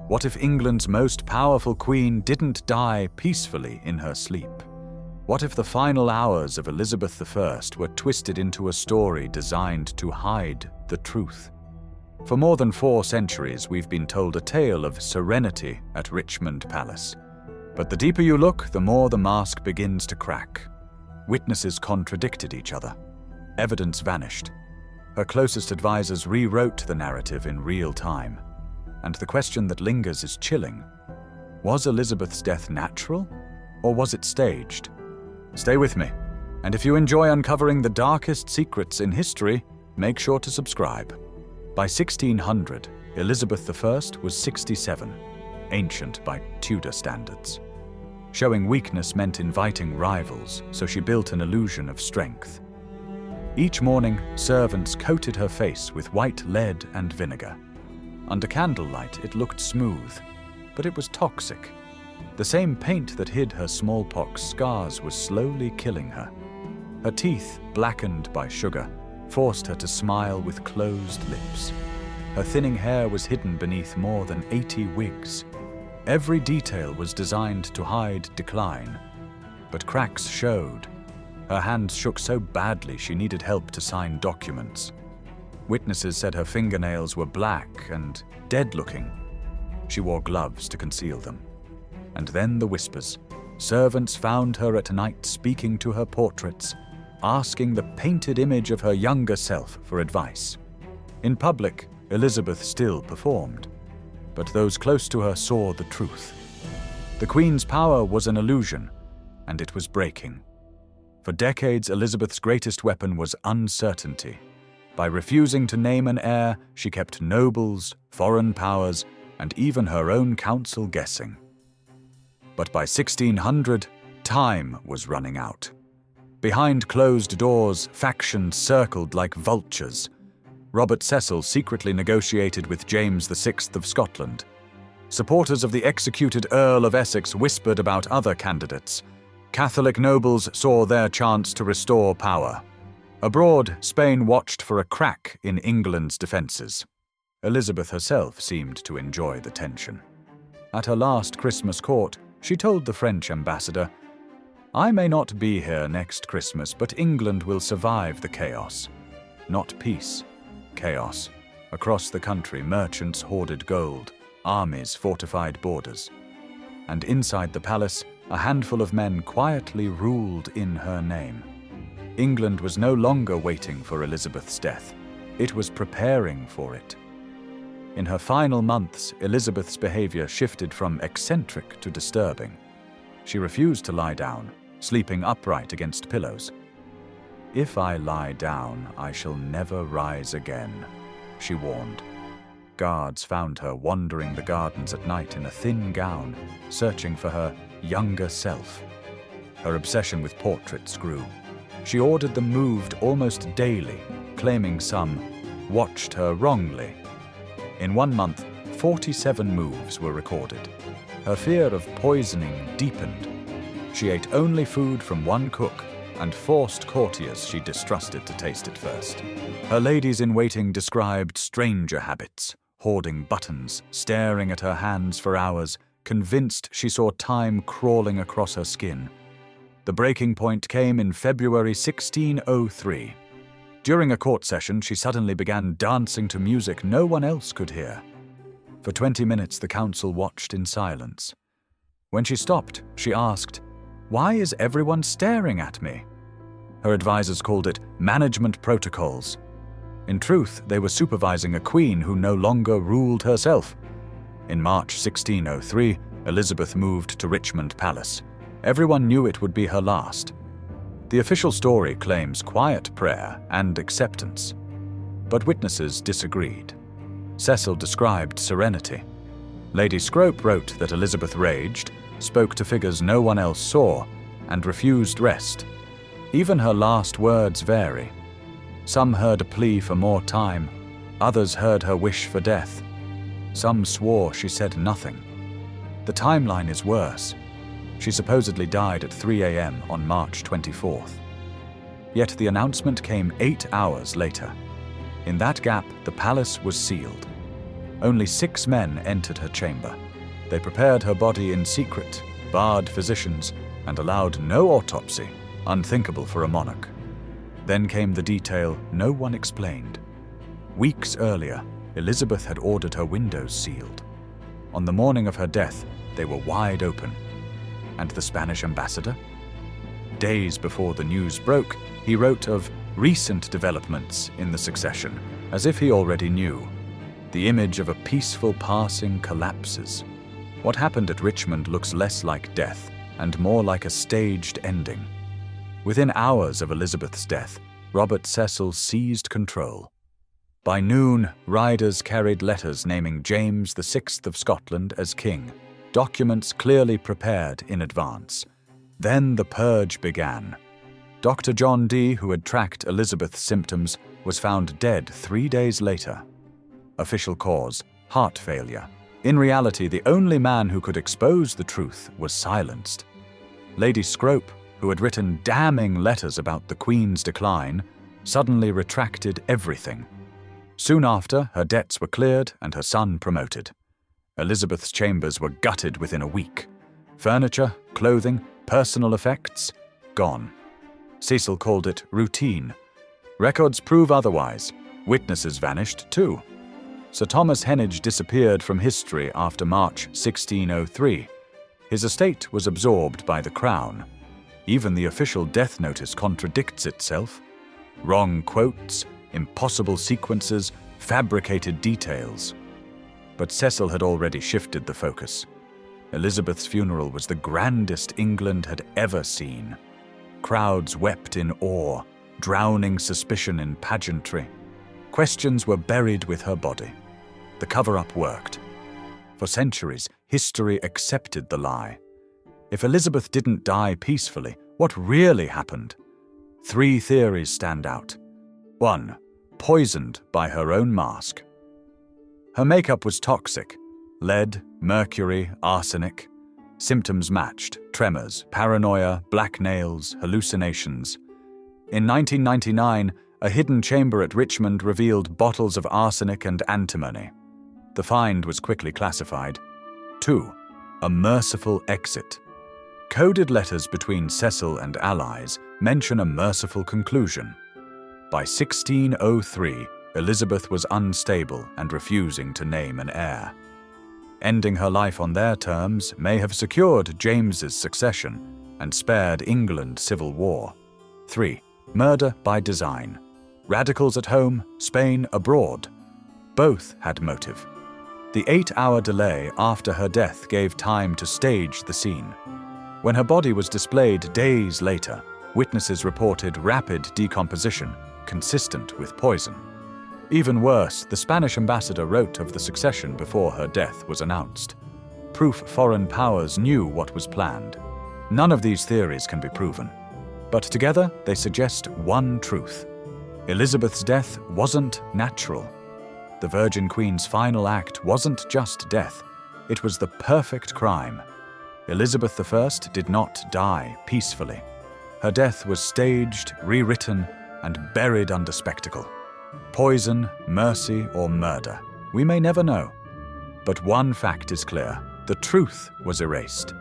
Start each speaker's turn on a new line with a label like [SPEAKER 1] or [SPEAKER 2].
[SPEAKER 1] What if England's most powerful queen didn't die peacefully in her sleep? What if the final hours of Elizabeth I were twisted into a story designed to hide the truth? For more than 4 centuries, we've been told a tale of serenity at Richmond Palace. But the deeper you look, the more the mask begins to crack. Witnesses contradicted each other. Evidence vanished. Her closest advisors rewrote the narrative in real time. And the question that lingers is chilling. Was Elizabeth's death natural, or was it staged? Stay with me, and if you enjoy uncovering the darkest secrets in history, make sure to subscribe. By 1600, Elizabeth I was 67, ancient by Tudor standards. Showing weakness meant inviting rivals, so she built an illusion of strength. Each morning, servants coated her face with white lead and vinegar. Under candlelight, it looked smooth, but it was toxic. The same paint that hid her smallpox scars was slowly killing her. Her teeth, blackened by sugar, forced her to smile with closed lips. Her thinning hair was hidden beneath more than 80 wigs. Every detail was designed to hide decline, but cracks showed. Her hands shook so badly she needed help to sign documents. Witnesses said her fingernails were black and dead-looking. She wore gloves to conceal them. And then the whispers. Servants found her at night speaking to her portraits, asking the painted image of her younger self for advice. In public, Elizabeth still performed, but those close to her saw the truth. The Queen's power was an illusion, and it was breaking. For decades, Elizabeth's greatest weapon was uncertainty. By refusing to name an heir, she kept nobles, foreign powers, and even her own council guessing. But by 1600, time was running out. Behind closed doors, factions circled like vultures. Robert Cecil secretly negotiated with James VI of Scotland. Supporters of the executed Earl of Essex whispered about other candidates. Catholic nobles saw their chance to restore power. Abroad, Spain watched for a crack in England's defences. Elizabeth herself seemed to enjoy the tension. At her last Christmas court, she told the French ambassador, "I may not be here next Christmas, but England will survive the chaos." Not peace, chaos. Across the country, merchants hoarded gold, armies fortified borders. And inside the palace, a handful of men quietly ruled in her name. England was no longer waiting for Elizabeth's death. It was preparing for it. In her final months, Elizabeth's behavior shifted from eccentric to disturbing. She refused to lie down, sleeping upright against pillows. "If I lie down, I shall never rise again," she warned. Guards found her wandering the gardens at night in a thin gown, searching for her younger self. Her obsession with portraits grew. She ordered them moved almost daily, claiming some watched her wrongly. In 1 month, 47 moves were recorded. Her fear of poisoning deepened. She ate only food from one cook and forced courtiers she distrusted to taste it first. Her ladies-in-waiting described stranger habits, hoarding buttons, staring at her hands for hours, convinced she saw time crawling across her skin. The breaking point came in February 1603. During a court session, she suddenly began dancing to music no one else could hear. For 20 minutes, the council watched in silence. When she stopped, she asked, "Why is everyone staring at me?" Her advisors called it management protocols. In truth, they were supervising a queen who no longer ruled herself. In March 1603, Elizabeth moved to Richmond Palace. Everyone knew it would be her last. The official story claims quiet prayer and acceptance. But witnesses disagreed. Cecil described serenity. Lady Scrope wrote that Elizabeth raged, spoke to figures no one else saw, and refused rest. Even her last words vary. Some heard a plea for more time, others heard her wish for death. Some swore she said nothing. The timeline is worse. She supposedly died at 3 a.m. on March 24th. Yet the announcement came 8 hours later. In that gap, the palace was sealed. only 6 men entered her chamber. They prepared her body in secret, barred physicians, and allowed no autopsy, unthinkable for a monarch. Then came the detail no one explained. Weeks earlier, Elizabeth had ordered her windows sealed. On the morning of her death, they were wide open. And the Spanish ambassador? Days before the news broke, he wrote of recent developments in the succession, as if he already knew. The image of a peaceful passing collapses. What happened at Richmond looks less like death and more like a staged ending. Within hours of Elizabeth's death, Robert Cecil seized control. By noon, riders carried letters naming James VI of Scotland as king, documents clearly prepared in advance. Then the purge began. Dr. John Dee, who had tracked Elizabeth's symptoms, was found dead 3 days later. Official cause: heart failure. In reality, the only man who could expose the truth was silenced. Lady Scrope, who had written damning letters about the Queen's decline, suddenly retracted everything. Soon after, her debts were cleared and her son promoted. Elizabeth's chambers were gutted within a week. Furniture, clothing, personal effects, gone. Cecil called it routine. Records prove otherwise. Witnesses vanished too. Sir Thomas Heneage disappeared from history after March 1603. His estate was absorbed by the Crown. Even the official death notice contradicts itself. Wrong quotes, impossible sequences, fabricated details. But Cecil had already shifted the focus. Elizabeth's funeral was the grandest England had ever seen. Crowds wept in awe, drowning suspicion in pageantry. Questions were buried with her body. The cover-up worked. For centuries, history accepted the lie. If Elizabeth didn't die peacefully, what really happened? 3 theories stand out. 1. Poisoned by her own mask. Her makeup was toxic. Lead, mercury, arsenic. Symptoms matched: tremors, paranoia, black nails, hallucinations. In 1999, a hidden chamber at Richmond revealed bottles of arsenic and antimony. The find was quickly classified. 2. A merciful exit. Coded letters between Cecil and allies mention a merciful conclusion. By 1603, Elizabeth was unstable and refusing to name an heir. Ending her life on their terms may have secured James's succession and spared England civil war. 3. Murder by design. Radicals at home, Spain abroad. Both had motive. The 8-hour delay after her death gave time to stage the scene. When her body was displayed days later, witnesses reported rapid decomposition, consistent with poison. Even worse, the Spanish ambassador wrote of the succession before her death was announced. Proof foreign powers knew what was planned. None of these theories can be proven, but together they suggest one truth. Elizabeth's death wasn't natural. The Virgin Queen's final act wasn't just death, it was the perfect crime. Elizabeth I did not die peacefully. Her death was staged, rewritten, and buried under spectacle. Poison, mercy, or murder, we may never know. But one fact is clear: the truth was erased.